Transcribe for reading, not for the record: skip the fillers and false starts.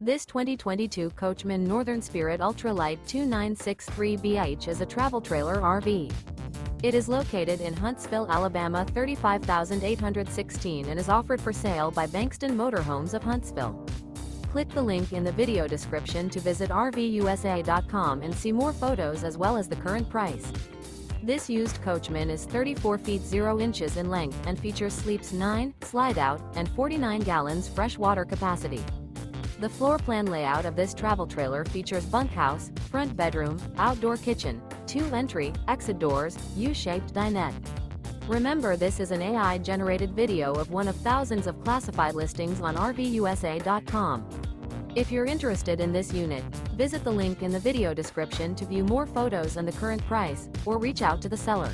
This 2022 Coachmen Northern Spirit Ultralight 2963BH is a travel trailer RV. It is located in Huntsville, Alabama 35816 and is offered for sale by Bankston Motorhomes of Huntsville. Click the link in the video description to visit RVUSA.com and see more photos as well as the current price. This used Coachman is 34 feet 0 inches in length and features sleeps 9, Slideout, and 49 gallons fresh water capacity. The floor plan layout of this travel trailer features bunkhouse, front bedroom, outdoor kitchen, 2 entry, exit doors, U-shaped dinette. Remember, this is an AI-generated video of one of thousands of classified listings on RVUSA.com. If you're interested in this unit, visit the link in the video description to view more photos and the current price, or reach out to the seller.